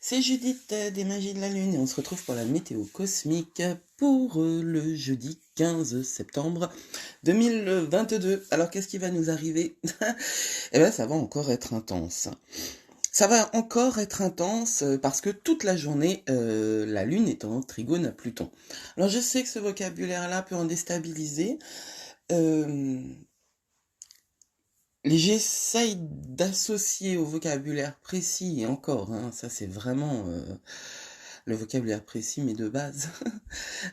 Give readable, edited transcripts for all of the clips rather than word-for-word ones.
C'est Judith des Magies de la Lune et on se retrouve pour la météo cosmique pour le jeudi 15 septembre 2022. Alors qu'est-ce qui va nous arriver? Eh bien ça va encore être intense. Ça va encore être intense parce que toute la journée, la Lune est en trigone à Pluton. Alors je sais que ce vocabulaire-là peut en déstabiliser. Euh, J'essaye d'associer au vocabulaire précis, et encore, hein, ça c'est vraiment le vocabulaire précis, mais de base,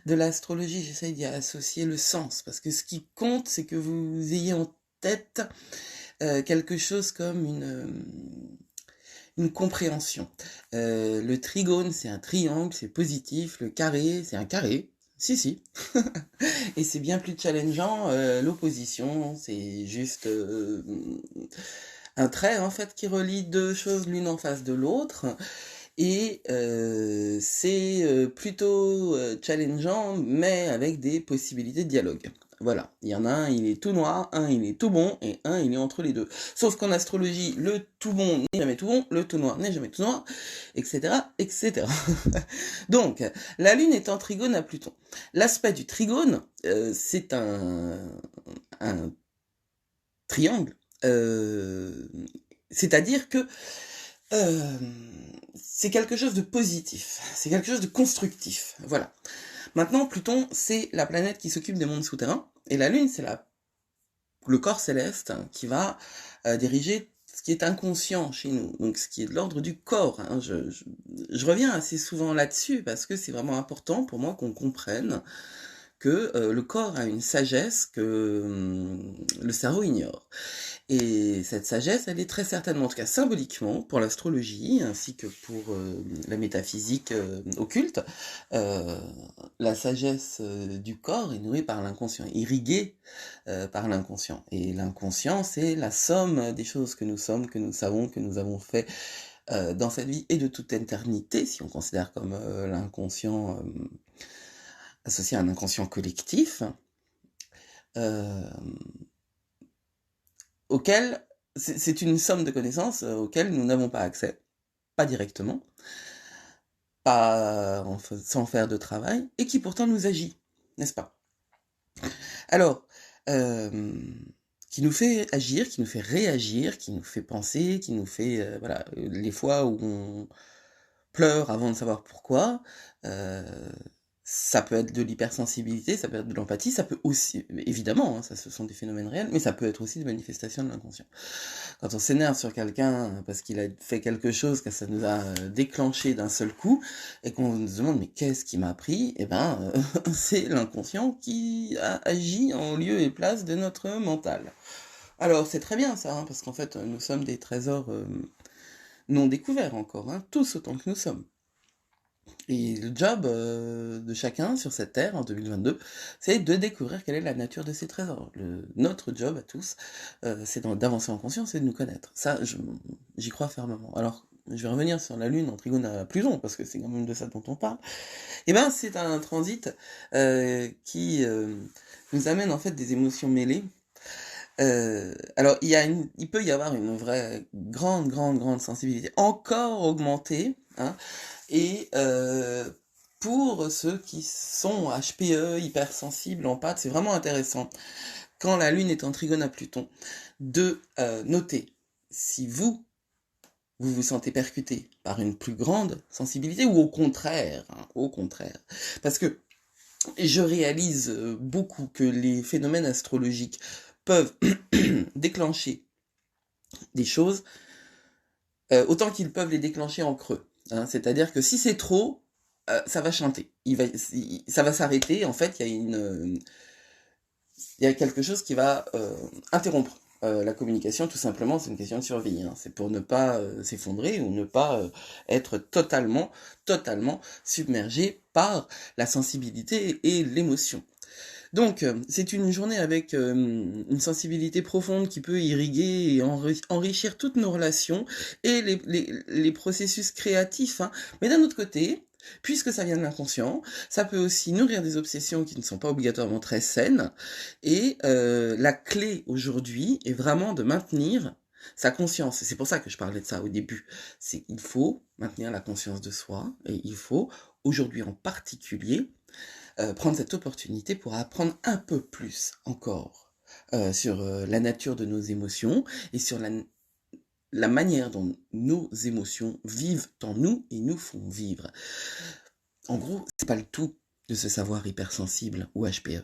de l'astrologie, j'essaye d'y associer le sens, parce que ce qui compte, c'est que vous ayez en tête quelque chose comme une compréhension. Le trigone, c'est un triangle, c'est positif, le carré, c'est un carré. Si, si. Et c'est bien plus challengeant, l'opposition, c'est juste un trait en fait qui relie deux choses l'une en face de l'autre. Et c'est plutôt challengeant, mais avec des possibilités de dialogue. Voilà, il y en a un, il est tout noir, un, il est tout bon, et un, il est entre les deux. Sauf qu'en astrologie, le tout bon n'est jamais tout bon, le tout noir n'est jamais tout noir, etc., etc. Donc, la Lune est en trigone à Pluton. L'aspect du trigone, c'est un triangle, c'est-à-dire que euh, c'est quelque chose de positif, c'est quelque chose de constructif, voilà. Maintenant, Pluton, c'est la planète qui s'occupe des mondes souterrains, et la Lune, c'est le corps céleste qui va diriger ce qui est inconscient chez nous, donc ce qui est de l'ordre du corps. Hein. Je reviens assez souvent là-dessus, parce que c'est vraiment important pour moi qu'on comprenne que le corps a une sagesse que le cerveau ignore. Et cette sagesse, elle est très certainement, en tout cas symboliquement, pour l'astrologie, ainsi que pour la métaphysique occulte, euh, la sagesse du corps est nourrie par l'inconscient, irriguée par l'inconscient. Et l'inconscient, c'est la somme des choses que nous sommes, que nous savons, que nous avons fait dans cette vie et de toute éternité, si on considère comme l'inconscient associé à un inconscient collectif, euh, auquel c'est une somme de connaissances auxquelles nous n'avons pas accès, pas directement, pas sans faire de travail, et qui pourtant nous agit, n'est-ce pas? Alors, euh, qui nous fait agir, qui nous fait réagir, qui nous fait penser, qui nous fait, voilà, les fois où on pleure avant de savoir pourquoi, euh, ça peut être de l'hypersensibilité, ça peut être de l'empathie, ça peut aussi, évidemment, hein, ça ce sont des phénomènes réels, mais ça peut être aussi des manifestations de l'inconscient. Quand on s'énerve sur quelqu'un parce qu'il a fait quelque chose, que ça nous a déclenché d'un seul coup, et qu'on se demande mais qu'est-ce qui m'a pris, eh ben c'est l'inconscient qui a agi en lieu et place de notre mental. Alors c'est très bien ça, hein, parce qu'en fait nous sommes des trésors non découverts encore, hein, tous autant que nous sommes. Et le job de chacun sur cette terre en 2022, c'est de découvrir quelle est la nature de ces trésors. Notre job à tous, c'est d'avancer en conscience et de nous connaître. Ça, j'y crois fermement. Alors, je vais revenir sur la Lune en trigone à Pluton, parce que c'est quand même de ça dont on parle. Et ben, c'est un transit qui nous amène en fait des émotions mêlées. Alors, il peut y avoir une vraie grande sensibilité, encore augmentée, hein, et pour ceux qui sont HPE, hypersensibles, en pâte, c'est vraiment intéressant, quand la Lune est en trigone à Pluton, de noter si vous vous sentez percuté par une plus grande sensibilité, ou au contraire, hein, au contraire. Parce que je réalise beaucoup que les phénomènes astrologiques peuvent déclencher des choses autant qu'ils peuvent les déclencher en creux. Hein. C'est-à-dire que si c'est trop, ça va chanter. Ça va s'arrêter. En fait, il y a quelque chose qui va interrompre la communication. Tout simplement, c'est une question de survie. Hein. C'est pour ne pas s'effondrer ou ne pas être totalement submergé par la sensibilité et l'émotion. Donc, c'est une journée avec une sensibilité profonde qui peut irriguer et enrichir toutes nos relations et les processus créatifs. Hein. Mais d'un autre côté, puisque ça vient de l'inconscient, ça peut aussi nourrir des obsessions qui ne sont pas obligatoirement très saines. Et la clé aujourd'hui est vraiment de maintenir sa conscience. C'est pour ça que je parlais de ça au début. C'est qu'il faut maintenir la conscience de soi et il faut, aujourd'hui en particulier, prendre cette opportunité pour apprendre un peu plus encore sur la nature de nos émotions et sur la manière dont nos émotions vivent en nous et nous font vivre. En gros, c'est pas le tout de se savoir hypersensible ou HPE.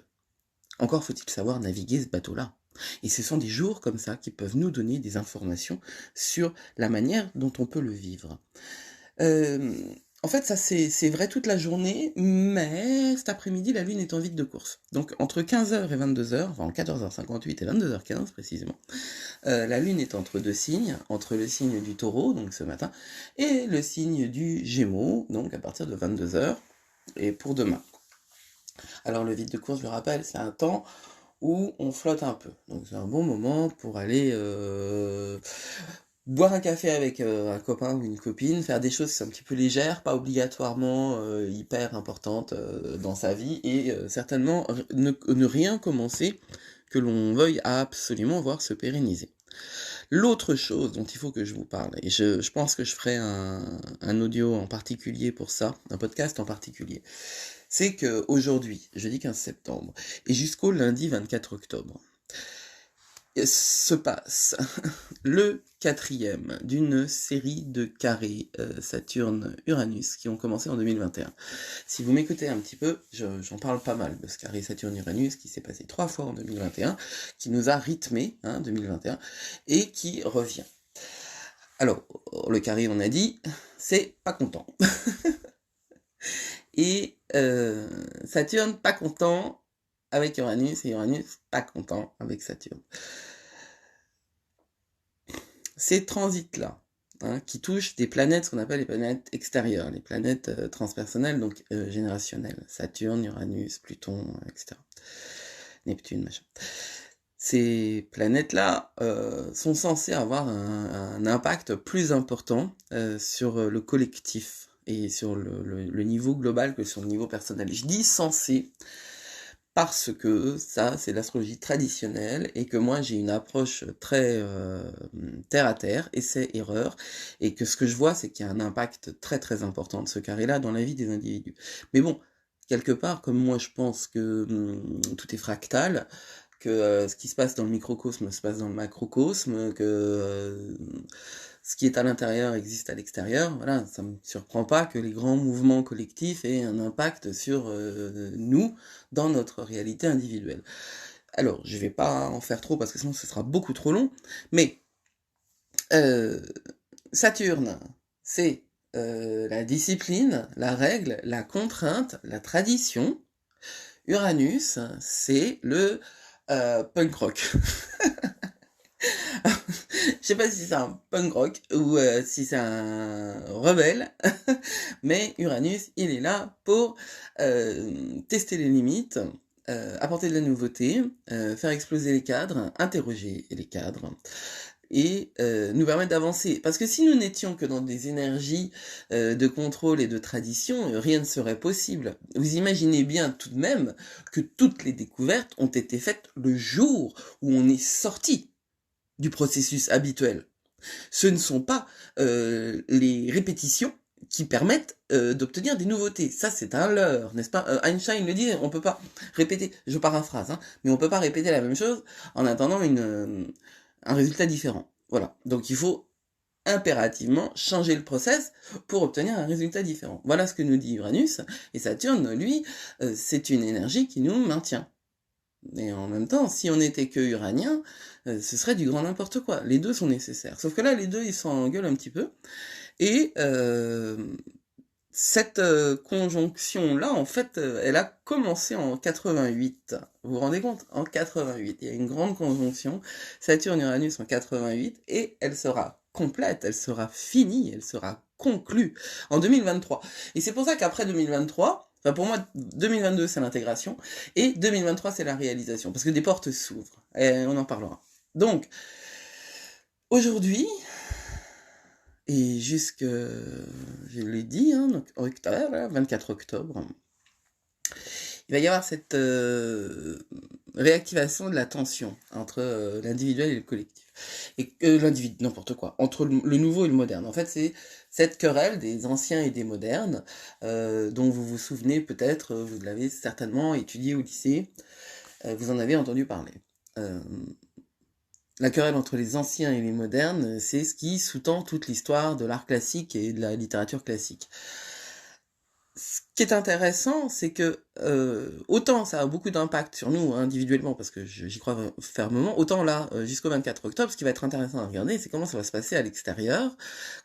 Encore faut-il savoir naviguer ce bateau-là. Et ce sont des jours comme ça qui peuvent nous donner des informations sur la manière dont on peut le vivre. En fait, ça c'est vrai toute la journée, mais cet après-midi, la Lune est en vide de course. Donc entre 15h et 22h, enfin 14h58 et 22h15 précisément, la Lune est entre deux signes, entre le signe du Taureau, donc ce matin, et le signe du Gémeaux, donc à partir de 22h, et pour demain. Alors le vide de course, je le rappelle, c'est un temps où on flotte un peu. Donc c'est un bon moment pour aller boire un café avec un copain ou une copine, faire des choses qui sont un petit peu légères, pas obligatoirement hyper importantes dans sa vie, et certainement ne rien commencer que l'on veuille absolument voir se pérenniser. L'autre chose dont il faut que je vous parle, et je pense que je ferai un audio en particulier pour ça, un podcast en particulier, c'est qu'aujourd'hui, jeudi 15 septembre, et jusqu'au lundi 24 octobre, se passe le 4e d'une série de carrés Saturne-Uranus qui ont commencé en 2021. Si vous m'écoutez un petit peu, j'en parle pas mal de ce carré Saturne-Uranus qui s'est passé 3 fois en 2021, qui nous a rythmé, 2021, et qui revient. Alors, le carré, on a dit, c'est pas content. Et Saturne, pas content avec Uranus, et Uranus, pas content avec Saturne. Ces transits-là, qui touchent des planètes, ce qu'on appelle les planètes extérieures, les planètes transpersonnelles, donc générationnelles, Saturne, Uranus, Pluton, etc. Neptune, machin. Ces planètes-là sont censées avoir un impact plus important sur le collectif et sur le niveau global que sur le niveau personnel. Je dis censé parce que ça, c'est l'astrologie traditionnelle et que moi, j'ai une approche très terre à terre, essai-erreur, et que ce que je vois, c'est qu'il y a un impact très très important de ce carré-là dans la vie des individus. Mais bon, quelque part, comme moi je pense que tout est fractal, que ce qui se passe dans le microcosme se passe dans le macrocosme, que ce qui est à l'intérieur existe à l'extérieur, voilà, ça me surprend pas que les grands mouvements collectifs aient un impact sur nous dans notre réalité individuelle. Alors, je vais pas en faire trop parce que sinon ce sera beaucoup trop long, mais Saturne, c'est la discipline, la règle, la contrainte, la tradition. Uranus, c'est le punk rock. Je sais pas si c'est un punk rock ou si c'est un rebelle, mais Uranus, il est là pour tester les limites, apporter de la nouveauté, faire exploser les cadres, interroger les cadres, et nous permettre d'avancer. Parce que si nous n'étions que dans des énergies de contrôle et de tradition, rien ne serait possible. Vous imaginez bien tout de même que toutes les découvertes ont été faites le jour où on est sorti du processus habituel. Ce ne sont pas les répétitions qui permettent d'obtenir des nouveautés. Ça, c'est un leurre, n'est-ce pas? Einstein le dit, on peut pas répéter, je paraphrase, mais on peut pas répéter la même chose en attendant un résultat différent. Voilà. Donc il faut impérativement changer le process pour obtenir un résultat différent. Voilà ce que nous dit Uranus. Et Saturne, lui, c'est une énergie qui nous maintient. Et en même temps, si on n'était que uranien, ce serait du grand n'importe quoi. Les deux sont nécessaires. Sauf que là, les deux, ils s'engueulent un petit peu. Et cette conjonction-là, en fait, elle a commencé en 88. Vous vous rendez compte? En 88. Il y a une grande conjonction, Saturne-Uranus en 88, et elle sera complète, elle sera finie, elle sera conclue en 2023. Et c'est pour ça qu'après 2023, enfin pour moi, 2022 c'est l'intégration, et 2023 c'est la réalisation, parce que des portes s'ouvrent, et on en parlera. Donc, aujourd'hui, et jusque, je l'ai dit, donc octobre, 24 octobre, il va y avoir cette réactivation de la tension entre l'individuel et le collectif. Et l'individu, n'importe quoi, entre le nouveau et le moderne. En fait, c'est cette querelle des anciens et des modernes, dont vous vous souvenez peut-être, vous l'avez certainement étudié au lycée, vous en avez entendu parler. La querelle entre les anciens et les modernes, c'est ce qui sous-tend toute l'histoire de l'art classique et de la littérature classique. Ce qui est intéressant, c'est que autant ça a beaucoup d'impact sur nous individuellement, parce que j'y crois fermement, autant là, jusqu'au 24 octobre, ce qui va être intéressant à regarder, c'est comment ça va se passer à l'extérieur,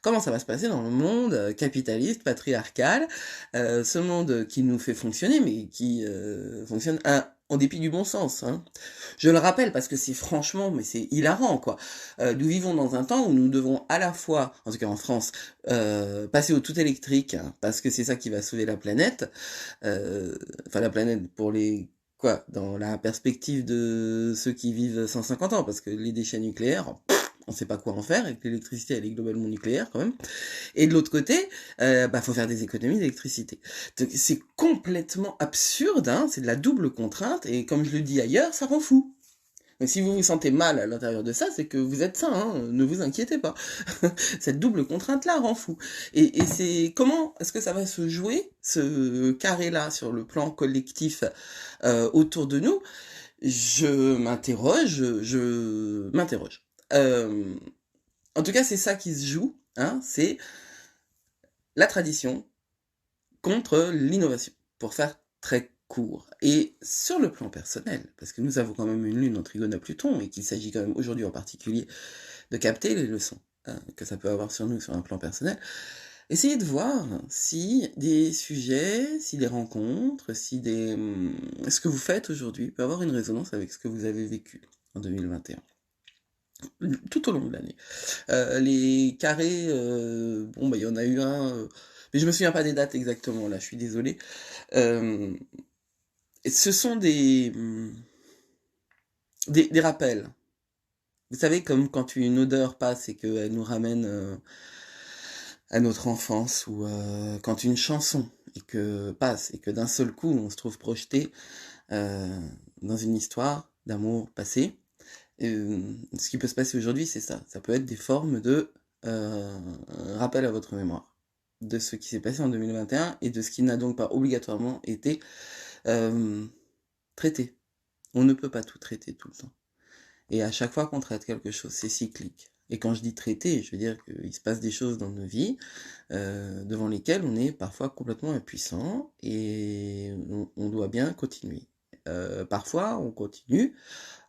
comment ça va se passer dans le monde capitaliste, patriarcal, ce monde qui nous fait fonctionner, mais qui fonctionne en dépit du bon sens. Hein. Je le rappelle parce que c'est franchement, mais c'est hilarant, quoi. Nous vivons dans un temps où nous devons à la fois, en tout cas en France, passer au tout électrique, hein, parce que c'est ça qui va sauver la planète. Enfin, la planète pour les... Quoi, dans la perspective de ceux qui vivent 150 ans, parce que les déchets nucléaires, on sait pas quoi en faire, et que l'électricité, elle est globalement nucléaire, quand même. Et de l'autre côté, faut faire des économies d'électricité. C'est complètement absurde, hein, c'est de la double contrainte, et comme je le dis ailleurs, ça rend fou. Donc si vous vous sentez mal à l'intérieur de ça, c'est que vous êtes sain, hein, ne vous inquiétez pas. Cette double contrainte-là rend fou. Et c'est comment est-ce que ça va se jouer, ce carré-là, sur le plan collectif autour de nous? Je m'interroge. En tout cas, c'est ça qui se joue, hein, c'est la tradition contre l'innovation, pour faire très court. Et sur le plan personnel, parce que nous avons quand même une lune en trigone à Pluton, et qu'il s'agit quand même aujourd'hui en particulier de capter les leçons que ça peut avoir sur nous sur un plan personnel, essayez de voir si des sujets, si des rencontres, si des... ce que vous faites aujourd'hui peut avoir une résonance avec ce que vous avez vécu en 2021. Tout au long de l'année. Les carrés, il y en a eu un, mais je me souviens pas des dates exactement, là, je suis désolé. Ce sont des rappels. Vous savez, comme quand une odeur passe et qu'elle nous ramène à notre enfance, ou quand une chanson passe et que d'un seul coup on se trouve projeté dans une histoire d'amour passé. Ce qui peut se passer aujourd'hui, c'est ça. Ça peut être des formes de rappel à votre mémoire de ce qui s'est passé en 2021 et de ce qui n'a donc pas obligatoirement été traité. On ne peut pas tout traiter tout le temps. Et à chaque fois qu'on traite quelque chose, c'est cyclique. Et quand je dis traiter, je veux dire qu'il se passe des choses dans nos vies devant lesquelles on est parfois complètement impuissant et on doit bien continuer. Parfois, on continue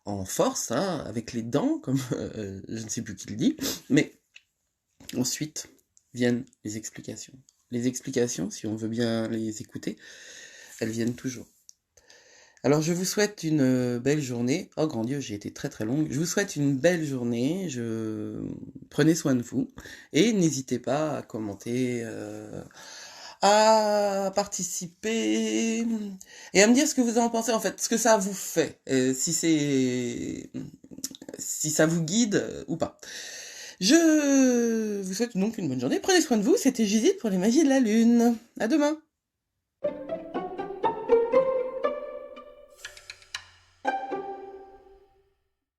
en force, hein, avec les dents, comme je ne sais plus qui le dit, mais ensuite viennent les explications. Les explications, si on veut bien les écouter, elles viennent toujours. Alors je vous souhaite une belle journée. Oh grand Dieu, j'ai été très très longue. Je vous souhaite une belle journée. Prenez soin de vous et n'hésitez pas à commenter, à participer et à me dire ce que vous en pensez en fait, ce que ça vous fait, si ça vous guide ou pas. Je vous souhaite donc une bonne journée. Prenez soin de vous. C'était Judith pour les magies de la lune. À demain.